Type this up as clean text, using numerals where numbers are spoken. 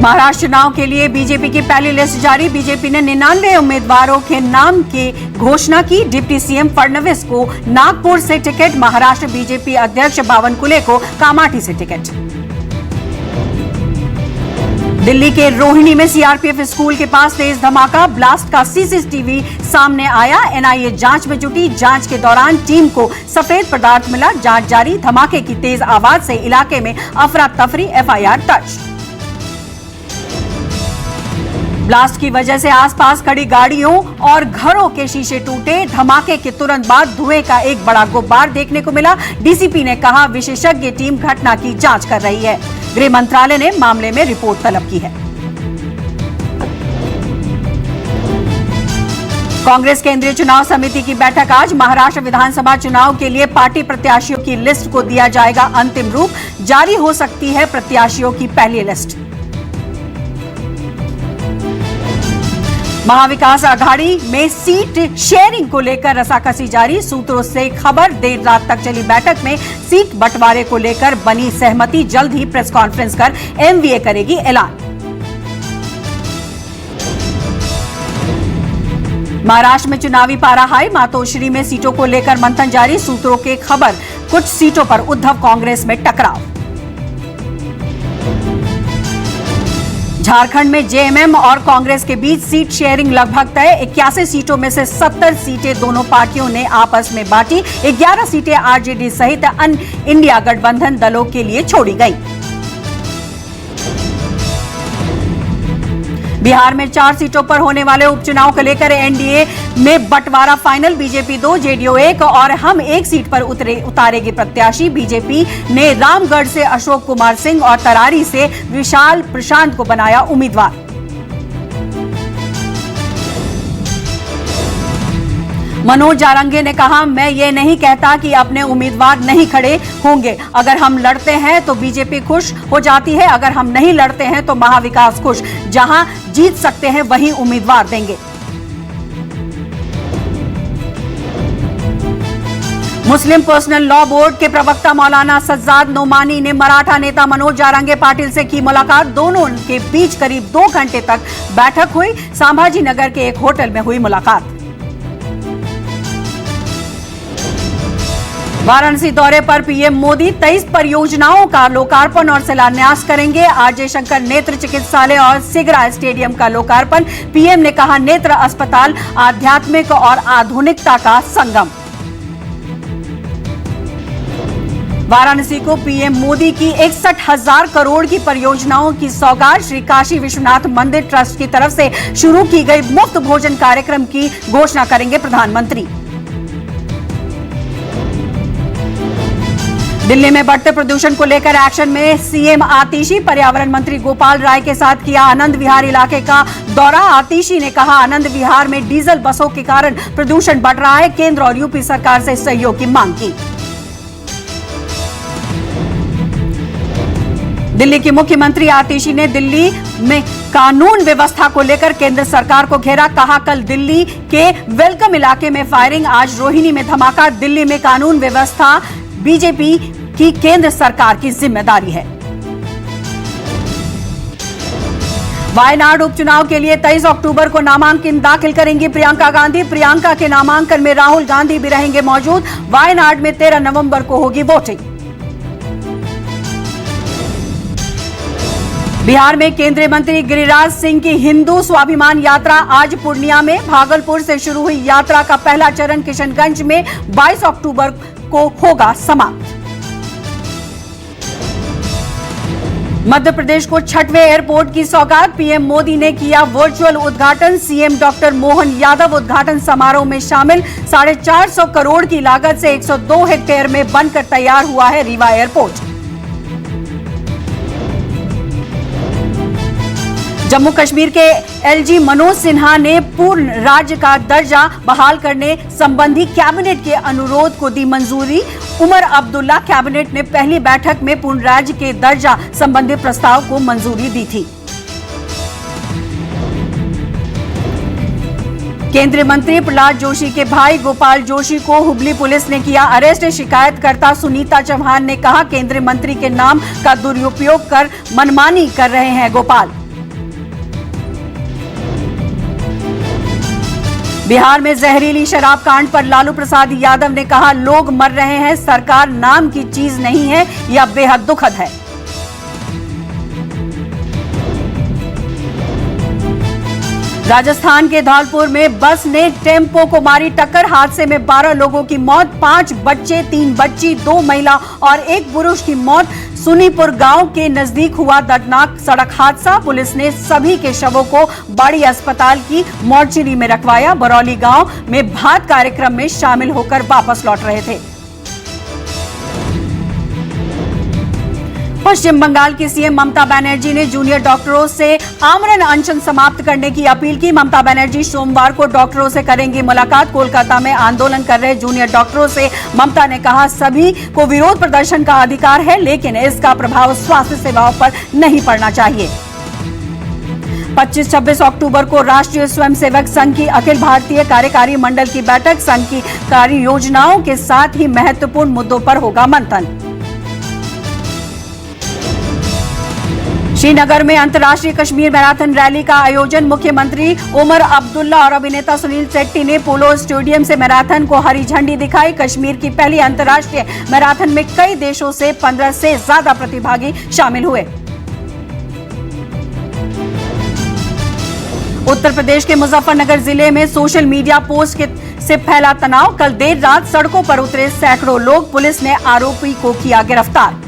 महाराष्ट्र चुनाव के लिए बीजेपी की पहली लिस्ट जारी। बीजेपी ने 99 उम्मीदवारों के नाम की घोषणा की। डिप्टी सीएम फडणवीस को नागपुर से टिकट, महाराष्ट्र बीजेपी अध्यक्ष बावनकुले को कामाठी से टिकट। दिल्ली के रोहिणी में सीआरपीएफ स्कूल के पास तेज धमाका, ब्लास्ट का सीसीटीवी सामने आया। एनआईए जांच में जुटी। जांच के दौरान टीम को सफेद पदार्थ मिला। जांच जारी। धमाके की तेज आवाज से इलाके में अफरा तफरी, एफआईआर दर्ज। ब्लास्ट की वजह से आसपास खड़ी गाड़ियों और घरों के शीशे टूटे। धमाके के तुरंत बाद धुएं का एक बड़ा गुब्बार देखने को मिला। डीसीपी ने कहा, विशेषज्ञ टीम घटना की जांच कर रही है। गृह मंत्रालय ने मामले में रिपोर्ट तलब की है। कांग्रेस केंद्रीय चुनाव समिति की बैठक आज। महाराष्ट्र विधानसभा चुनाव के लिए पार्टी प्रत्याशियों की लिस्ट को दिया जाएगा अंतिम रूप। जारी हो सकती है प्रत्याशियों की पहली लिस्ट। महाविकास आघाड़ी में सीट शेयरिंग को लेकर रसाकसी जारी। सूत्रों से खबर, देर रात तक चली बैठक में सीट बंटवारे को लेकर बनी सहमति। जल्द ही प्रेस कॉन्फ्रेंस कर एमवीए करेगी ऐलान। महाराष्ट्र में चुनावी पारा हाई। मातोश्री में सीटों को लेकर मंथन जारी। सूत्रों के खबर, कुछ सीटों पर उद्धव कांग्रेस में टकराव। झारखंड में जेएमएम और कांग्रेस के बीच सीट शेयरिंग लगभग तय। 81 सीटों में से 70 सीटें दोनों पार्टियों ने आपस में बांटी। 11 सीटें आरजेडी सहित अन्य इंडिया गठबंधन दलों के लिए छोड़ी गई। बिहार में 4 सीटों पर होने वाले उपचुनाव को लेकर एनडीए में बंटवारा फाइनल। बीजेपी 2, जेडीयू 1 और हम 1 सीट पर उतारेगी प्रत्याशी। बीजेपी ने रामगढ़ से अशोक कुमार सिंह और तरारी से विशाल प्रशांत को बनाया उम्मीदवार। मनोज जारंगे ने कहा, मैं ये नहीं कहता कि अपने उम्मीदवार नहीं खड़े होंगे। अगर हम लड़ते हैं तो बीजेपी खुश हो जाती है, अगर हम नहीं लड़ते हैं तो महाविकास खुश। जहां जीत सकते हैं वहीं उम्मीदवार देंगे। मुस्लिम पर्सनल लॉ बोर्ड के प्रवक्ता मौलाना सज्जाद नोमानी ने मराठा नेता मनोज जारंगे पाटिल से की मुलाकात। दोनों के बीच करीब 2 घंटे तक बैठक हुई। संभाजी नगर के एक होटल में हुई मुलाकात। वाराणसी दौरे पर पीएम मोदी 23 परियोजनाओं का लोकार्पण और शिलान्यास करेंगे। आज जयशंकर नेत्र चिकित्सालय और सिगरा स्टेडियम का लोकार्पण। पीएम ने कहा, नेत्र अस्पताल आध्यात्मिक और आधुनिकता का संगम। वाराणसी को पीएम मोदी की 61,000 करोड़ की परियोजनाओं की सौगात। श्री काशी विश्वनाथ मंदिर ट्रस्ट की तरफ से शुरू की गई मुफ्त भोजन कार्यक्रम की घोषणा करेंगे प्रधानमंत्री। दिल्ली में बढ़ते प्रदूषण को लेकर एक्शन में सीएम आतिशी। पर्यावरण मंत्री गोपाल राय के साथ किया आनंद विहार इलाके का दौरा। आतिशी ने कहा, आनंद विहार में डीजल बसों के कारण प्रदूषण बढ़ रहा है। केंद्र और यूपी सरकार से सहयोग की मांग की। दिल्ली की मुख्यमंत्री आतिशी ने दिल्ली में कानून व्यवस्था को लेकर केंद्र सरकार को घेरा। कहा, कल दिल्ली के वेलकम इलाके में फायरिंग, आज रोहिणी में धमाका। दिल्ली में कानून व्यवस्था बीजेपी की केंद्र सरकार की जिम्मेदारी है। वायनाड उपचुनाव के लिए 23 अक्टूबर को नामांकन दाखिल करेंगी प्रियंका गांधी। प्रियंका के नामांकन में राहुल गांधी भी रहेंगे मौजूद। वायनाड में 13 नवंबर को होगी वोटिंग। बिहार में केंद्रीय मंत्री गिरिराज सिंह की हिंदू स्वाभिमान यात्रा आज पूर्णिया में। भागलपुर से शुरू हुई यात्रा का पहला चरण किशनगंज में 22 अक्टूबर को होगा समाप्त। मध्य प्रदेश को 6वें एयरपोर्ट की सौगात। पीएम मोदी ने किया वर्चुअल उद्घाटन। सीएम डॉक्टर मोहन यादव उद्घाटन समारोह में शामिल। 450 करोड़ की लागत से 102 हेक्टेयर में बनकर तैयार हुआ है रीवा एयरपोर्ट। जम्मू कश्मीर के एलजी मनोज सिन्हा ने पूर्ण राज्य का दर्जा बहाल करने संबंधी कैबिनेट के अनुरोध को दी मंजूरी। उमर अब्दुल्ला कैबिनेट ने पहली बैठक में पूर्ण राज्य के दर्जा संबंधी प्रस्ताव को मंजूरी दी थी। केंद्रीय मंत्री प्रहलाद जोशी के भाई गोपाल जोशी को हुबली पुलिस ने किया अरेस्ट। शिकायतकर्ता सुनीता चौहान ने कहा, केंद्रीय मंत्री के नाम का दुरुपयोग कर मनमानी कर रहे हैं गोपाल। बिहार में जहरीली शराब कांड पर लालू प्रसाद यादव ने कहा, लोग मर रहे हैं, सरकार नाम की चीज नहीं है, यह बेहद दुखद है। राजस्थान के धौलपुर में बस ने टेम्पो को मारी टक्कर, हादसे में 12 लोगों की मौत, 5 बच्चे, 3 बच्ची, 2 महिला और 1 पुरुष की मौत। सुनीपुर गांव के नजदीक हुआ दर्दनाक सड़क हादसा, पुलिस ने सभी के शवों को बड़ी अस्पताल की मोर्चरी में रखवाया। बरौली गांव में भात कार्यक्रम में शामिल होकर वापस लौट रहे थे। पश्चिम बंगाल की सीएम ममता बनर्जी ने जूनियर डॉक्टरों से आमरण अनशन समाप्त करने की अपील की। ममता बनर्जी सोमवार को डॉक्टरों से करेंगी मुलाकात। कोलकाता में आंदोलन कर रहे जूनियर डॉक्टरों से ममता ने कहा, सभी को विरोध प्रदर्शन का अधिकार है, लेकिन इसका प्रभाव स्वास्थ्य सेवाओं पर नहीं पड़ना चाहिए। 25-26 अक्टूबर को राष्ट्रीय स्वयंसेवक संघ की अखिल भारतीय कार्यकारी मंडल की बैठक, संघ की कार्य योजनाओं के साथ ही महत्वपूर्ण मुद्दों पर होगा मंथन। श्रीनगर में अंतर्राष्ट्रीय कश्मीर मैराथन रैली का आयोजन, मुख्यमंत्री उमर अब्दुल्ला और अभिनेता सुनील शेट्टी ने पोलो स्टेडियम से मैराथन को हरी झंडी दिखाई। कश्मीर की पहली अंतर्राष्ट्रीय मैराथन में कई देशों से 15 से ज्यादा प्रतिभागी शामिल हुए। उत्तर प्रदेश के मुजफ्फरनगर जिले में सोशल मीडिया पोस्ट से फैला तनाव, कल देर रात सड़कों पर उतरे सैकड़ों लोग, पुलिस ने आरोपी को किया गिरफ्तार।